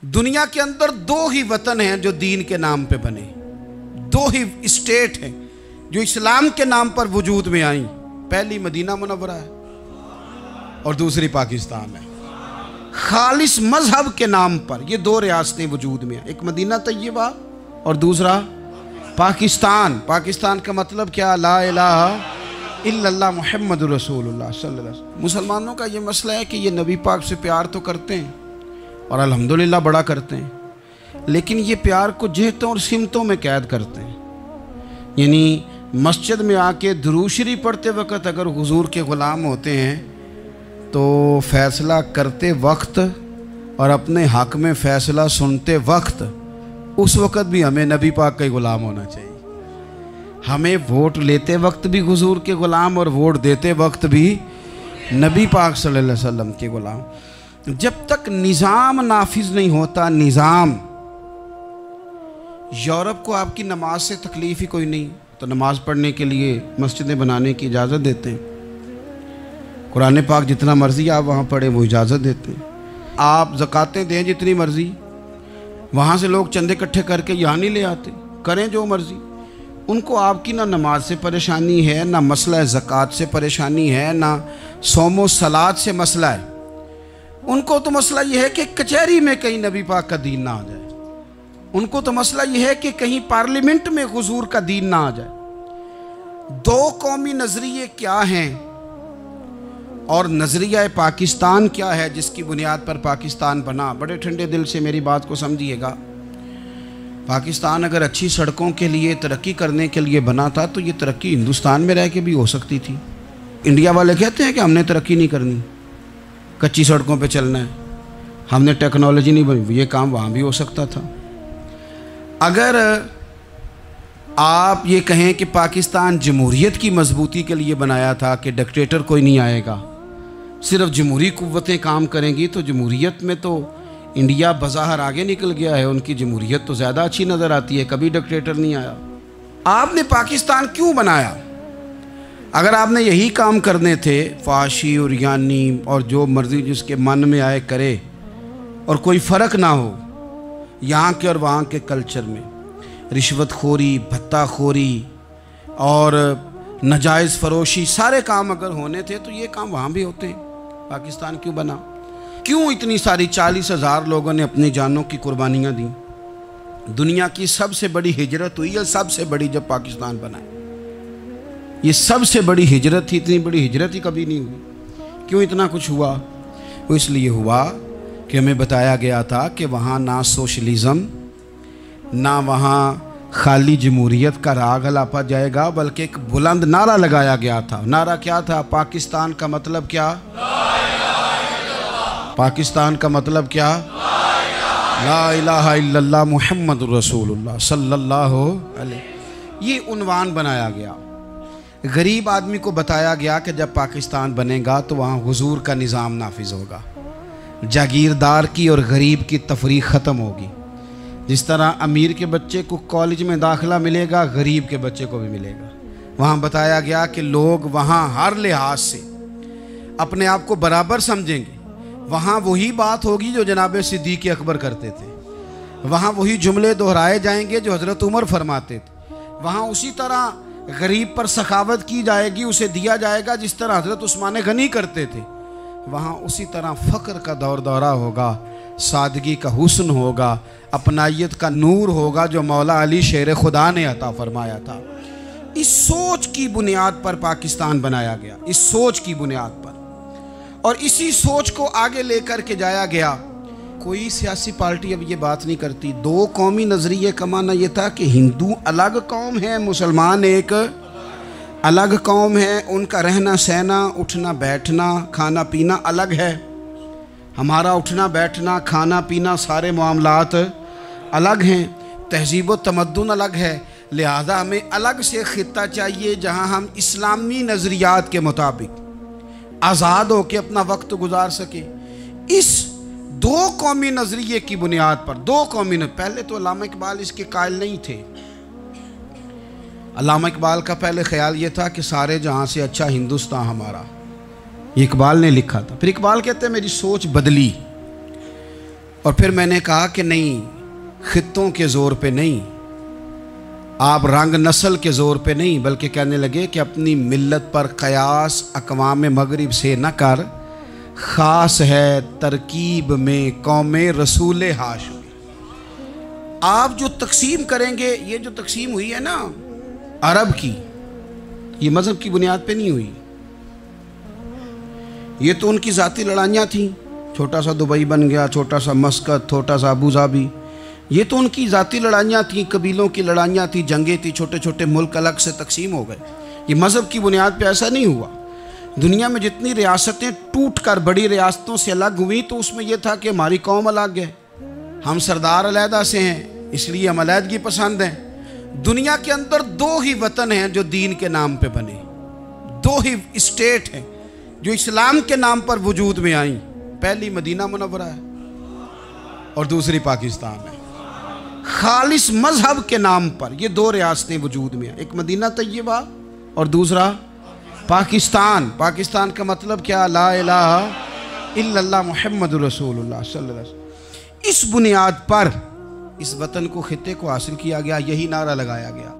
दुनिया के अंदर दो ही वतन हैं जो दीन के नाम पे बने, दो ही स्टेट हैं जो इस्लाम के नाम पर वजूद में आई। पहली मदीना मुनव्वरा है और दूसरी पाकिस्तान है। खालिस मजहब के नाम पर ये दो रियासतें वजूद में हैं, एक मदीना तैयबा और दूसरा पाकिस्तान। पाकिस्तान का मतलब क्या? ला इलाहा इल्लल्लाह मुहम्मदुर रसूलुल्लाह सल्लल्लाहु अलैहि वसल्लम। मुसलमानों का ये मसला है कि ये नबी पाक से प्यार तो करते हैं और अल्हम्दुलिल्लाह बड़ा करते हैं, लेकिन ये प्यार को जहतों और सिमतों में कैद करते हैं। यानी मस्जिद में आके दुरूद शरीफ पढ़ते वक्त अगर हुजूर के ग़ुलाम होते हैं तो फ़ैसला करते वक्त और अपने हक़ में फ़ैसला सुनते वक्त उस वक़्त भी हमें नबी पाक का ही ग़ुलाम होना चाहिए। हमें वोट लेते वक्त भी हुजूर के ग़ुलाम और वोट देते वक्त भी नबी पाक सल्लल्लाहु अलैहि वसल्लम के ग़ुलाम। जब तक निज़ाम नाफिज नहीं होता, निज़ाम, यूरोप को आपकी नमाज से तकलीफ़ ही कोई नहीं तो नमाज पढ़ने के लिए मस्जिदें बनाने की इजाज़त देते हैं। कुरान पाक जितना मर्ज़ी आप वहाँ पढ़ें वो इजाज़त देते हैं। आप ज़कातें दें जितनी मर्ज़ी, वहाँ से लोग चंदे इकट्ठे करके यहाँ नहीं ले आते, करें जो मर्ज़ी। उनको आपकी ना नमाज से परेशानी है, ना मसला ज़कात से परेशानी है, ना सोमो सलात से मसला है। उनको तो मसला ये है कि कचहरी में कहीं नबी पाक का दीन ना आ जाए। उनको तो मसला ये है कि कहीं पार्लियामेंट में हुजूर का दीन ना आ जाए। दो कौमी नज़रिए क्या हैं और नज़रिया पाकिस्तान क्या है जिसकी बुनियाद पर पाकिस्तान बना। बड़े ठंडे दिल से मेरी बात को समझिएगा। पाकिस्तान अगर अच्छी सड़कों के लिए, तरक्की करने के लिए बना था तो ये तरक्की हिंदुस्तान में रह के भी हो सकती थी। इंडिया वाले कहते हैं कि हमने तरक्की नहीं करनी, कच्ची सड़कों पे चलना है, हमने टेक्नोलॉजी नहीं बनी। ये काम वहाँ भी हो सकता था। अगर आप ये कहें कि पाकिस्तान जमहूरियत की मजबूती के लिए बनाया था कि डिक्टेटर कोई नहीं आएगा, सिर्फ जमहूरी कुव्वतें काम करेंगी, तो जमहूरियत में तो इंडिया बज़ाहिर आगे निकल गया है। उनकी जमहूरियत तो ज़्यादा अच्छी नज़र आती है, कभी डिक्टेटर नहीं आया। आपने पाकिस्तान क्यों बनाया? अगर आपने यही काम करने थे, फाशी और यानी और जो मर्ज़ी जिसके मन में आए करे और कोई फ़र्क ना हो यहाँ के और वहाँ के कल्चर में, रिश्वतखोरी, भत्ताखोरी और नाजायज़ फ़रोशी, सारे काम अगर होने थे तो ये काम वहाँ भी होते हैं। पाकिस्तान क्यों बना? क्यों इतनी सारी 40,000 लोगों ने अपनी जानों की कुर्बानियाँ दी? दुनिया की सबसे बड़ी हिजरत हुई है, सबसे बड़ी, जब पाकिस्तान बना। ये सबसे बड़ी हिजरत थी, इतनी बड़ी हिजरत ही कभी नहीं हुई। क्यों इतना कुछ हुआ? वो इसलिए हुआ कि हमें बताया गया था कि वहाँ ना सोशलिज़म, ना वहाँ खाली जमहूरियत का राग अलापा जाएगा, बल्कि एक बुलंद नारा लगाया गया था। नारा क्या था? पाकिस्तान का मतलब क्या? पाकिस्तान का मतलब क्या? ला इलाहा इल्लल्लाह मुहम्मदुर रसूलुल्लाह सल्लल्लाहु अलैहि। ये उन्वान बनाया गया। गरीब आदमी को बताया गया कि जब पाकिस्तान बनेगा तो वहाँ हुजूर का निज़ाम नाफिज होगा, जागीरदार की और गरीब की तफरीक ख़त्म होगी। जिस तरह अमीर के बच्चे को कॉलेज में दाखिला मिलेगा, गरीब के बच्चे को भी मिलेगा। वहाँ बताया गया कि लोग वहाँ हर लिहाज से अपने आप को बराबर समझेंगे। वहाँ वही बात होगी जो जनाब सिद्दीक़ अकबर करते थे। वहाँ वही जुमले दोहराए जाएंगे जो हज़रत उमर फरमाते थे। वहाँ उसी तरह गरीब पर सखावत की जाएगी, उसे दिया जाएगा जिस तरह हज़रत उस्मान गनी करते थे। वहाँ उसी तरह फ़क्र का दौर दौरा होगा, सादगी का हुस्न होगा, अपनाइयत का नूर होगा जो मौला अली शेर खुदा ने अता फरमाया था। इस सोच की बुनियाद पर पाकिस्तान बनाया गया, इस सोच की बुनियाद पर, और इसी सोच को आगे लेकर के जाया गया। कोई सियासी पार्टी अब ये बात नहीं करती। दो कौमी नज़रिए का माना ये था कि हिंदू अलग कौम है, मुसलमान एक अलग कौम है, उनका रहना सहना, उठना बैठना, खाना पीना अलग है। हमारा उठना बैठना, खाना पीना, सारे मामलात अलग हैं, तहज़ीब व तमद्दुन अलग है। लिहाजा हमें अलग से ख़ित्ता चाहिए जहाँ हम इस्लामी नज़रियात के मुताबिक आज़ाद हो के अपना वक्त गुजार सके। इस दो कौमी नज़रिए की बुनियाद पर, दो कौमी पहले तो अल्लामा इकबाल इसके कायल नहीं थे। अल्लामा इकबाल का पहले ख्याल ये था कि सारे जहाँ से अच्छा हिंदुस्तान हमारा, ये इकबाल ने लिखा था। फिर इकबाल कहते हैं मेरी सोच बदली। और फिर मैंने कहा कि नहीं, खित्तों के ज़ोर पे नहीं, आप रंग नस्ल के ज़ोर पे नहीं, बल्कि कहने लगे कि अपनी मिल्लत पर क़यास अक़वाम मगरिब से न कर, ख़ास है तरकीब में कौम रसूल हाशमी। आप जो तकसीम करेंगे, ये जो तकसीम हुई है ना अरब की, ये मज़हब की बुनियाद पे नहीं हुई। ये तो उनकी ज़ाती लड़ाइयाँ थीं, छोटा सा दुबई बन गया, छोटा सा मस्कत, छोटा सा अबू धाबी, ये तो उनकी ज़ाती लड़ाइयाँ थीं, कबीलों की लड़ाइयाँ थीं, जंगें थी, छोटे छोटे मुल्क अलग से तकसीम हो गए। ये मज़हब की बुनियाद पे ऐसा नहीं हुआ। दुनिया में जितनी रियासतें टूट कर बड़ी रियासतों से अलग हुई, तो उसमें यह था कि हमारी कौम अलग है, हम सरदार अलहदा से हैं, इसलिए हम अलहदगी पसंद हैं। दुनिया के अंदर दो ही वतन हैं जो दीन के नाम पे बने, दो ही स्टेट हैं जो इस्लाम के नाम पर वजूद में आई। पहली मदीना मुनव्वरा है और दूसरी पाकिस्तान है। खालिस मजहब के नाम पर ये दो रियासतें वजूद में हैं, एक मदीना तैयबा और दूसरा पाकिस्तान। पाकिस्तान का मतलब क्या? ला इलाहा इल्लल्लाह मुहम्मदुर रसूलुल्लाह सल्लल्लाहु अलैहि वसल्लम। इस बुनियाद पर इस वतन को, खित्ते को हासिल किया गया, यही नारा लगाया गया।